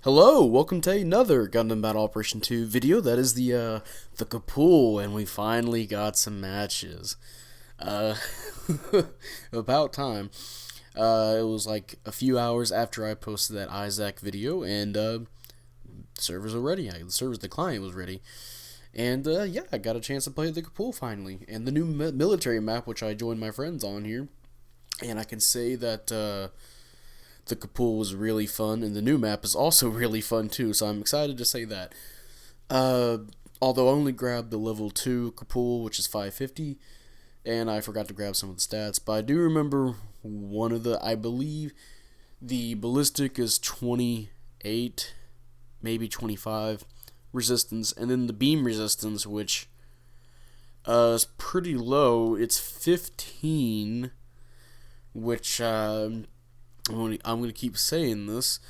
Hello, welcome to another Gundam Battle Operation 2 video. That is the Kapool, and we finally got some matches. Uh, about time. It was like a few hours after I posted that Isaac video, and servers were ready. The client was ready. And yeah, I got a chance to play the Kapool finally. And the new military map, which I joined my friends on here. And I can say that the Kapool was really fun, and the new map is also really fun too, so I'm excited to say that. Uh, Although I only grabbed the level 2 Kapool, which is 550, and I forgot to grab some of the stats, but I do remember I believe the ballistic is 28, maybe 25 resistance, and then the beam resistance, which is pretty low, it's 15, which I'm going to keep saying this.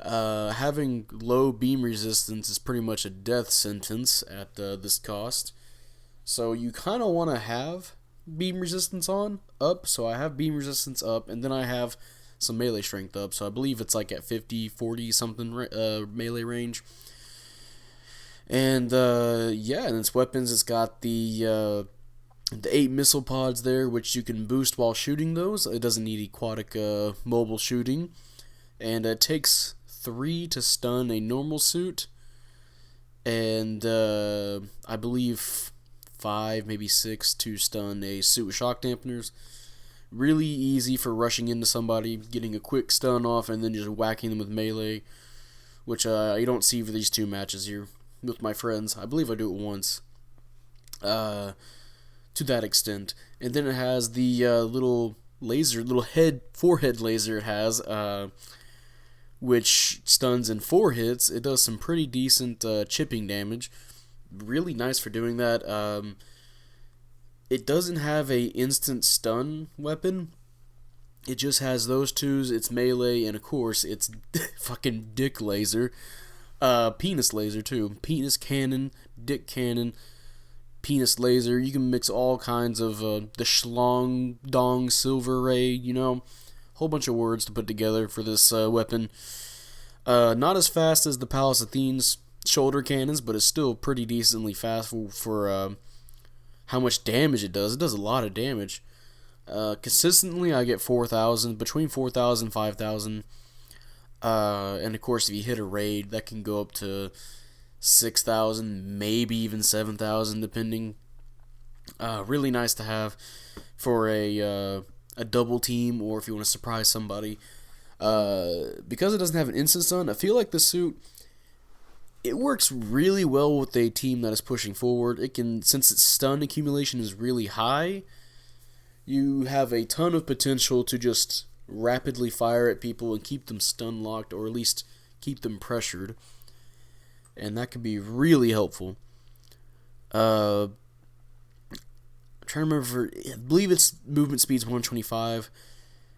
Having low beam resistance is pretty much a death sentence at this cost. So you kind of want to have beam resistance up. So I have beam resistance up, and then I have some melee strength up. So I believe it's like at 50, 40 something melee range. And yeah, and its weapons, it's got the 8 missile pods there, which you can boost while shooting those. It doesn't need aquatic mobile shooting. And it takes 3 to stun a normal suit. And I believe 5, maybe 6 to stun a suit with shock dampeners. Really easy for rushing into somebody, getting a quick stun off, and then just whacking them with melee. Which I don't see for these two matches here with my friends. I believe I do it once. To that extent. And then it has the little forehead laser it has, which stuns in 4 hits. It does some pretty decent chipping damage. Really nice for doing that. It doesn't have a instant stun weapon. It just has those twos, it's melee, and of course it's fucking dick laser. Penis laser too. Penis cannon, dick cannon, penis laser. You can mix all kinds of the schlong dong silver ray, whole bunch of words to put together for this weapon. Not as fast as the Palace Athene's shoulder cannons, but it's still pretty decently fast for how much damage it does. It does a lot of damage. Consistently I get 4,000, between 4,000 and 5,000. And of course if you hit a raid, that can go up to 6,000, maybe even 7,000 depending. Really nice to have for a double team, or if you want to surprise somebody. Because it doesn't have an instant stun, I feel like the suit, it works really well with a team that is pushing forward. Since its stun accumulation is really high, you have a ton of potential to just rapidly fire at people and keep them stun locked, or at least keep them pressured. And that can be really helpful. I'm trying to remember. I believe its movement speed's 125.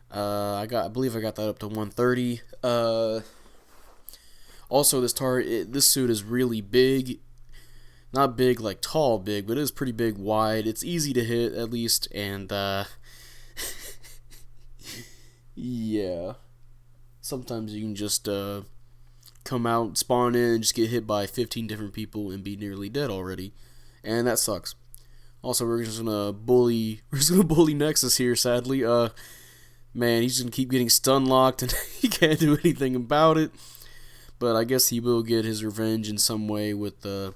I believe I got that up to 130. Also, this suit is really big. Not big like tall big, but it is pretty big wide. It's easy to hit at least, and yeah. Sometimes you can just come out, spawn in, and just get hit by 15 different people and be nearly dead already, and that sucks. Also, we're just gonna bully Nexus here. Sadly, man, he's gonna keep getting stun locked, and he can't do anything about it. But I guess he will get his revenge in some way with a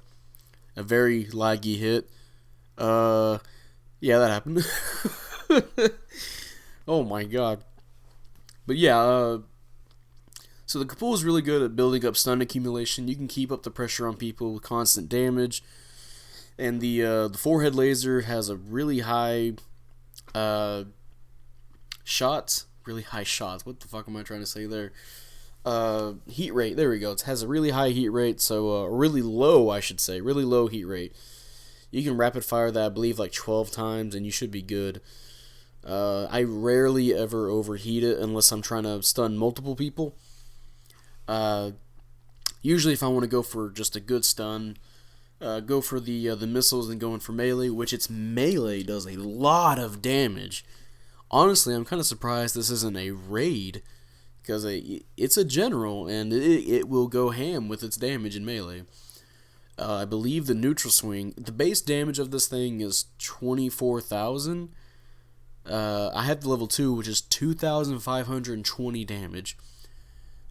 very laggy hit. Yeah, that happened. Oh my god. But yeah, so the Kapool is really good at building up stun accumulation. You can keep up the pressure on people with constant damage. And the forehead laser has a really high shots. Really high shots. What the fuck am I trying to say there? Heat rate. There we go. It has a really high heat rate. So really low, I should say. Really low heat rate. You can rapid fire that, I believe, like 12 times, and you should be good. I rarely ever overheat it unless I'm trying to stun multiple people. Usually if I want to go for just a good stun, go for the missiles and going for melee, which its melee does a lot of damage. Honestly, I'm kind of surprised this isn't a raid because it's a general, and it will go ham with its damage in melee. I believe the neutral swing, the base damage of this thing is 24,000. I have the level 2, which is 2,520 damage.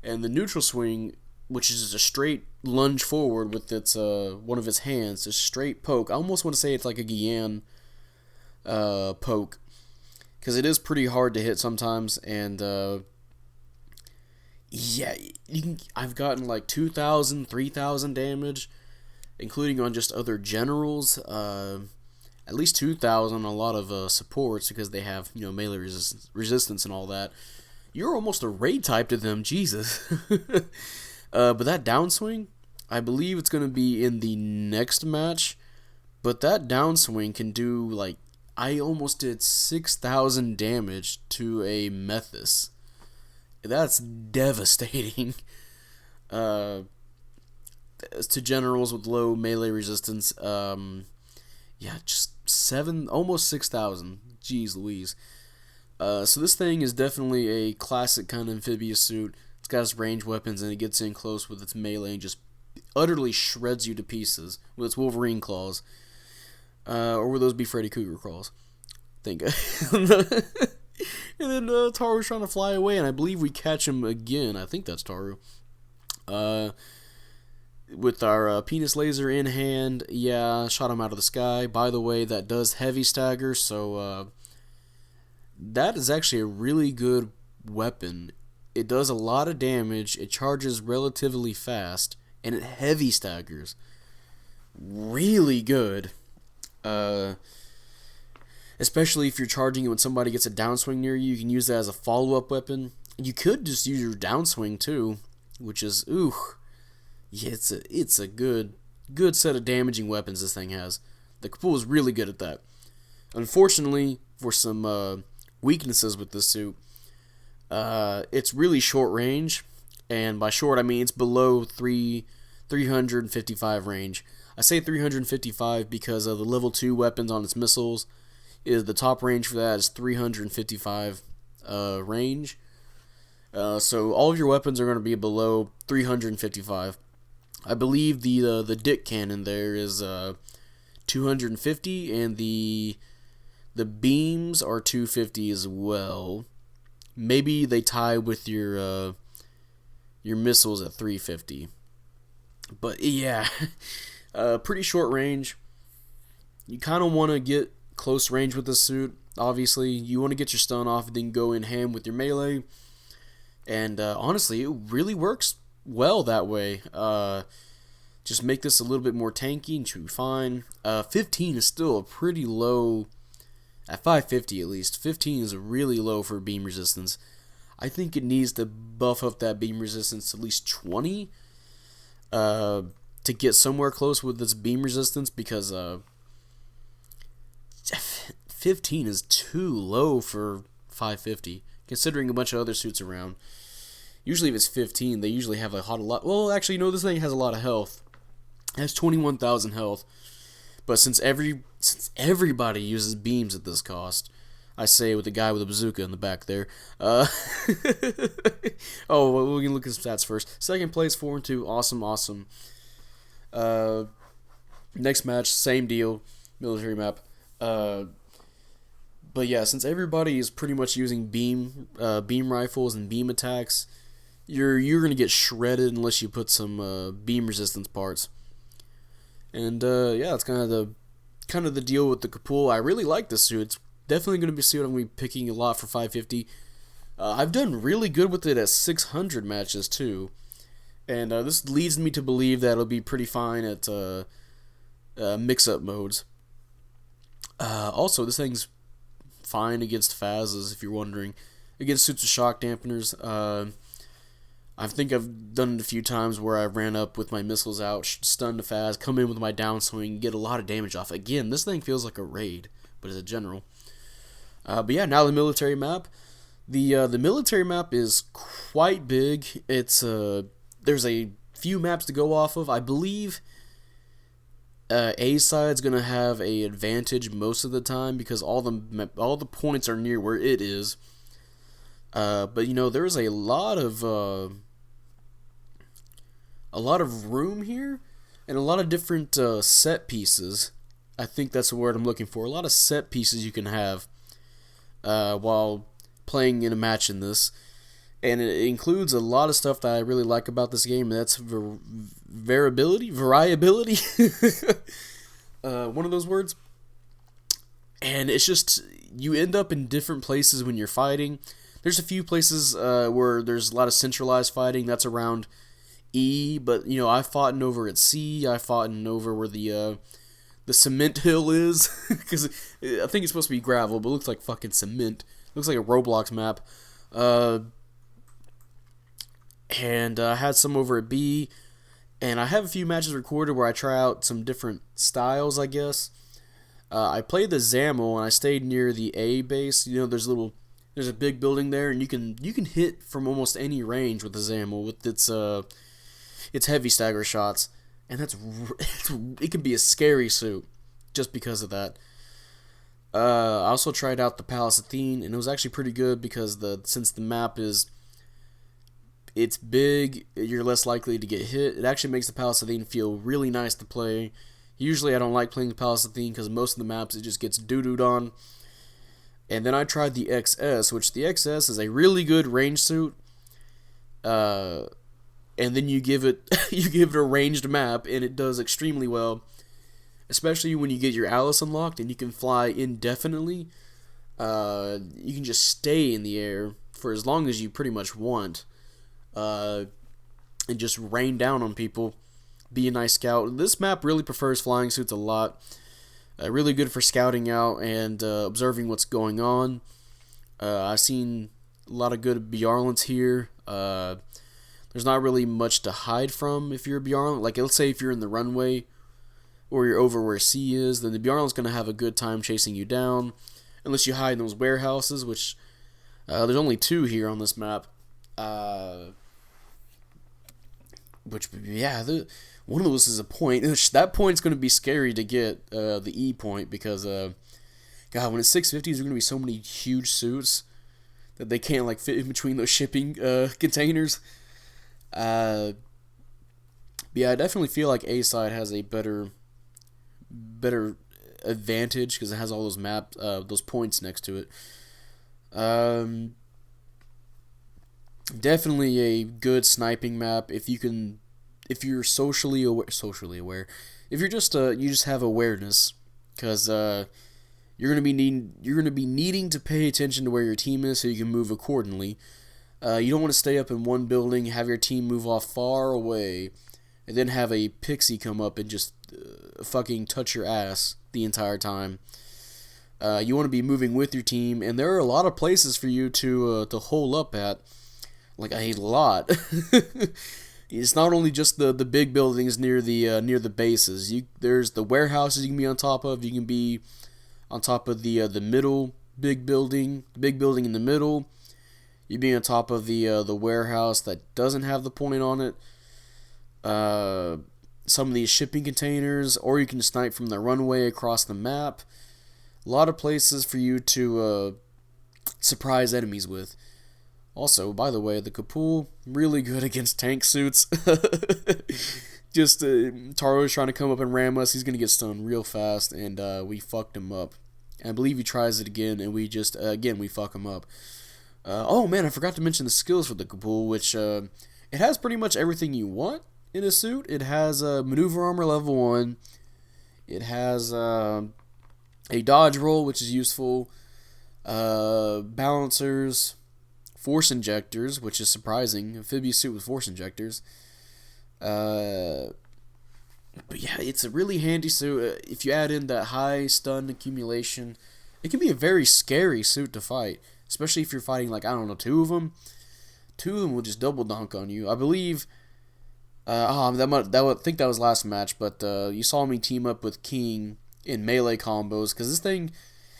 And the neutral swing, which is just a straight lunge forward with its one of its hands, a straight poke. I almost want to say it's like a Guyan poke, because it is pretty hard to hit sometimes. And yeah, I've gotten like 2,000, 3,000 damage, including on just other generals. At least 2,000 on a lot of supports, because they have, melee resistance and all that. You're almost a raid type to them, Jesus. But that downswing, I believe it's going to be in the next match. But that downswing can do, like, I almost did 6,000 damage to a Methus. That's devastating. To generals with low melee resistance, yeah, just almost 6,000. Jeez Louise. So this thing is definitely a classic kind of amphibious suit. It's got its range weapons, and it gets in close with its melee and just utterly shreds you to pieces with its Wolverine claws. Or would those be Freddy Krueger claws? Think. And then Taru's trying to fly away, and I believe we catch him again. I think that's Taru. With our penis laser in hand, yeah, shot him out of the sky. By the way, that does heavy stagger, so that is actually a really good weapon. It does a lot of damage, it charges relatively fast, and it heavy staggers. Really good. Especially if you're charging it when somebody gets a downswing near you, you can use that as a follow-up weapon. You could just use your downswing too, which is, yeah, it's a good set of damaging weapons this thing has. The Kapool is really good at that. Unfortunately, for some weaknesses with this suit, it's really short range, and by short I mean it's below 355 range. I say 355 because of the level 2 weapons on its missiles. The top range for that is 355 range. So all of your weapons are going to be below 355. I believe the dick cannon there is 250, and the beams are 250 as well. Maybe they tie with your missiles at 350. But yeah, pretty short range. You kind of want to get close range with this suit. Obviously, you want to get your stun off and then go in ham with your melee. And honestly, it really works well that way. Just make this a little bit more tanky and should be fine. 15 is still a pretty low, at 550 at least. 15 is really low for beam resistance. I think it needs to buff up that beam resistance to at least 20 to get somewhere close with its beam resistance, because 15 is too low for 550, considering a bunch of other suits around. Usually if it's 15, they usually have a lot. Well, actually, no, this thing has a lot of health. It has 21,000 health. But since everybody uses beams at this cost, I say with the guy with a bazooka in the back there. Oh, well, we can look at some stats first. Second place, 4-2. Awesome. Next match, same deal. Military map. But yeah, since everybody is pretty much using beam rifles and beam attacks, you're gonna get shredded unless you put some beam resistance parts. And yeah, that's kind of the deal with the Kapool. I really like this suit. It's definitely gonna be a suit I'm gonna be picking a lot for 550. I've done really good with it at 600 matches too, and this leads me to believe that it'll be pretty fine at mix-up modes. Also, this thing's fine against Phasas, if you're wondering. Against suits with shock dampeners. I think I've done it a few times where I ran up with my missiles out, stunned a Phas, come in with my downswing, get a lot of damage off. Again, this thing feels like a raid, but as a general. But yeah, now the military map. The military map is quite big. It's there's a few maps to go off of. I believe A side's gonna have a advantage most of the time because all the points are near where it is. But there's a lot of room here, and a lot of different set pieces. I think that's the word I'm looking for. A lot of set pieces you can have while playing in a match in this. And it includes a lot of stuff that I really like about this game, and that's variability, one of those words. And it's just, you end up in different places when you're fighting. There's a few places where there's a lot of centralized fighting, that's around E, but I fought in over at C, I fought in over where the cement hill is, because I think it's supposed to be gravel, but it looks like fucking cement. It looks like a Roblox map. And I had some over at B, and I have a few matches recorded where I try out some different styles, I guess. I played the ZAML, and I stayed near the A base. There's a big building there, and you can hit from almost any range with the ZAML with its heavy stagger shots, and it can be a scary suit just because of that. I also tried out the Palace Athene, and it was actually pretty good because since the map it's big, you're less likely to get hit. It actually makes the Palace Athene feel really nice to play. Usually I don't like playing the Palace Athene because most of the maps it just gets doo-dooed on. And then I tried the XS, which the XS is a really good range suit. And then you give it a ranged map, and it does extremely well. Especially when you get your Alice unlocked and you can fly indefinitely. You can just stay in the air for as long as you pretty much want. And just rain down on people. Be a nice scout. This map really prefers flying suits a lot. Really good for scouting out and observing what's going on. I've seen a lot of good Bjarlants here. There's not really much to hide from if you're a Bjarlant. Like, let's say if you're in the runway or you're over where C is, then the Bjarlant's going to have a good time chasing you down. Unless you hide in those warehouses, which there's only 2 here on this map. One of those is a point. That point's going to be scary to get, the E point, because, God, when it's 650s, there's going to be so many huge suits that they can't, fit in between those shipping containers. I definitely feel like A side has a better advantage because it has all those points next to it. Definitely a good sniping map if you're socially aware. If you're you just have awareness, because you're gonna be needing to pay attention to where your team is so you can move accordingly. You don't want to stay up in one building, have your team move off far away, and then have a pixie come up and just fucking touch your ass the entire time. You want to be moving with your team, and there are a lot of places for you to hole up at. Like, a lot. It's not only just the big buildings near the bases. There's the warehouses you can be on top of. You can be on top of the middle big building, the big building in the middle. You be on top of the warehouse that doesn't have the point on it. Some of these shipping containers, or you can snipe from the runway across the map. A lot of places for you to surprise enemies with. Also, by the way, the Kapool, really good against tank suits. Just, Taro's trying to come up and ram us. He's going to get stunned real fast, and we fucked him up. And I believe he tries it again, and we just, again, we fuck him up. Oh, man, I forgot to mention the skills for the Kapool, which, it has pretty much everything you want in a suit. It has maneuver armor level 1. It has a dodge roll, which is useful. Balancers. Force injectors, which is surprising. Amphibious suit with force injectors. But yeah, it's a really handy suit. If you add in that high stun accumulation, it can be a very scary suit to fight. Especially if you're fighting, 2 of them. 2 of them will just double dunk on you. I believe... I think that was last match, but you saw me team up with King in melee combos, because this thing,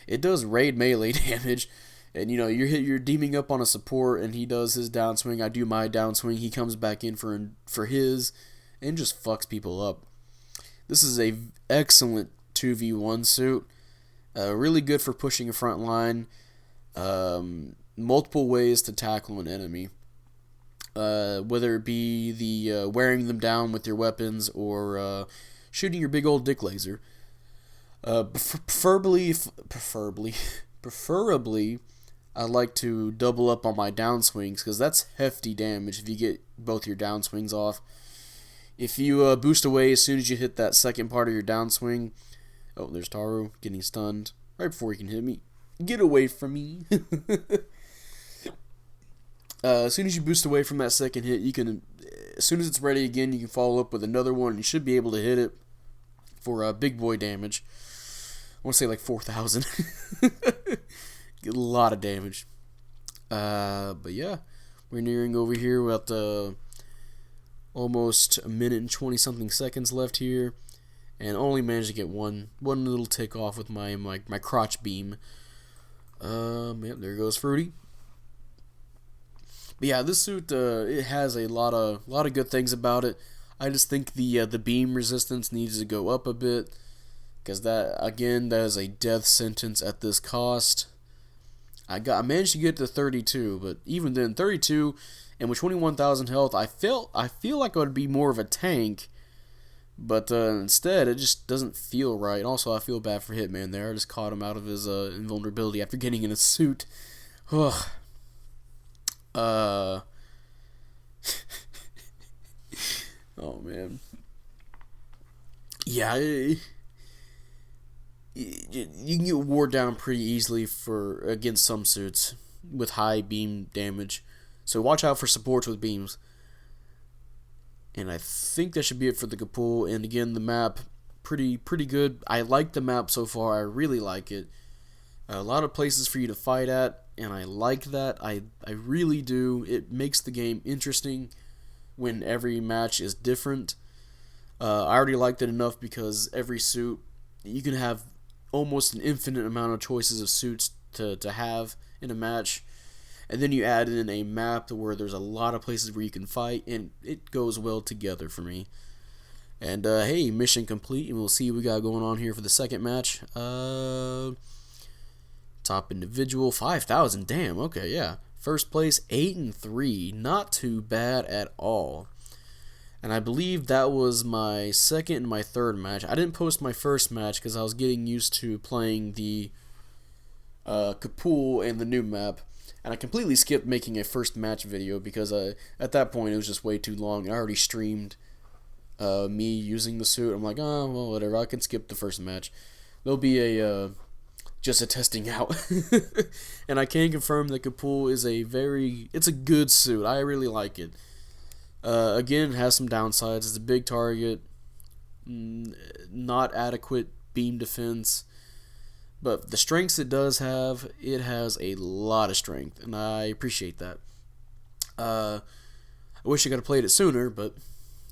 it does raid melee damage. And, you're deeming up on a support, and he does his downswing. I do my downswing. He comes back in for his, and just fucks people up. This is a excellent 2v1 suit. Really good for pushing a front line. Not multiple ways to tackle an enemy. Whether it be the wearing them down with your weapons or shooting your big old dick laser. Preferably, I like to double up on my downswings because that's hefty damage if you get both your downswings off. If you boost away as soon as you hit that second part of your downswing, oh, there's Taro getting stunned right before he can hit me. Get away from me. As soon as you boost away from that second hit, you can, as soon as it's ready again, you can follow up with another one. And you should be able to hit it for big boy damage. I want to say like 4,000. Get a lot of damage. But yeah, we're nearing over here. We're at almost a minute and 20 something seconds left here, and only managed to get one little tick off with my crotch beam. Yep, there goes Fruity. But yeah, this suit it has a lot of good things about it. I just think the beam resistance needs to go up a bit, because that is a death sentence at this cost. I managed to get to 32, but even then, 32 and with 21,000 health, I feel like I would be more of a tank, but instead it just doesn't feel right. Also, I feel bad for Hitman there. I just caught him out of his invulnerability after getting in a suit. Ugh. Oh man. Yeah, you can get wore down pretty easily against some suits with high beam damage. So watch out for supports with beams. And I think that should be it for the Kapool. And again, the map, pretty good. I like the map so far. I really like it. A lot of places for you to fight at, and I like that. I really do. It makes the game interesting when every match is different. I already liked it enough because every suit, you can have almost an infinite amount of choices of suits to have in a match. And then you add in a map where there's a lot of places where you can fight, and it goes well together for me. And hey, mission complete, and we'll see what we got going on here for the second match. Top individual, 5,000. Damn, okay, yeah. First place, 8-3. Not too bad at all. And I believe that was my second and my third match. I didn't post my first match because I was getting used to playing the Kapool and the new map. And I completely skipped making a first match video because at that point it was just way too long. I already streamed me using the suit. I'm like, oh, well, whatever. I can skip the first match. There'll be just a testing out. And I can confirm that Kapool is it's a good suit. I really like it. Again, it has some downsides. It's a big target, not adequate beam defense, but the strengths it does have, it has a lot of strength, and I appreciate that. I wish I could have played it sooner, but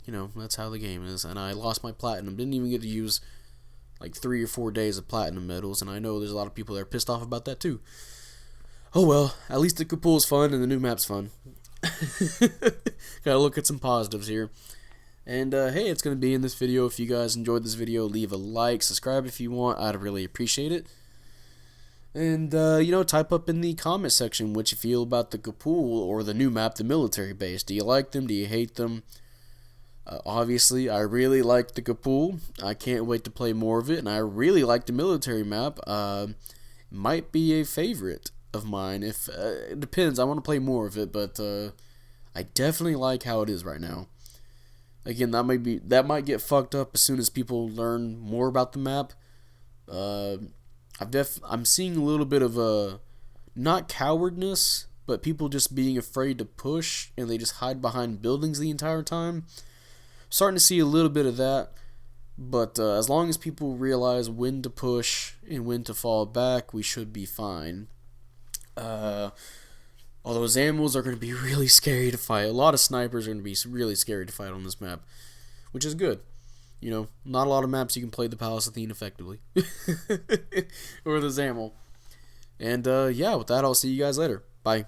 you know, that's how the game is. And I lost my platinum. Didn't even get to use like 3 or 4 days of platinum medals, and I know there's a lot of people that are pissed off about that too. Oh well, at least the Kapool's fun and the new map's fun. Gotta look at some positives here. And hey, it's gonna be in this video. If you guys enjoyed this video, leave a like, subscribe if you want. I'd really appreciate it. And you know, type up in the comment section what you feel about the Kapool or the new map, the military base. Do you like them? Do you hate them? Obviously, I really like the Kapool. I can't wait to play more of it, and I really like the military map. Might be a favorite of mine. If it depends, I want to play more of it, but I definitely like how it is right now. Again, that might get fucked up as soon as people learn more about the map. I'm seeing a little bit of not cowardness, but people just being afraid to push, and they just hide behind buildings the entire time. Starting to see a little bit of that, but as long as people realize when to push and when to fall back, we should be fine. Although Zambos are going to be really scary to fight. A lot of snipers are going to be really scary to fight on this map, which is good. You know, not a lot of maps you can play the Palace Athene effectively. Or the Zamel. And yeah, with that, I'll see you guys later. Bye.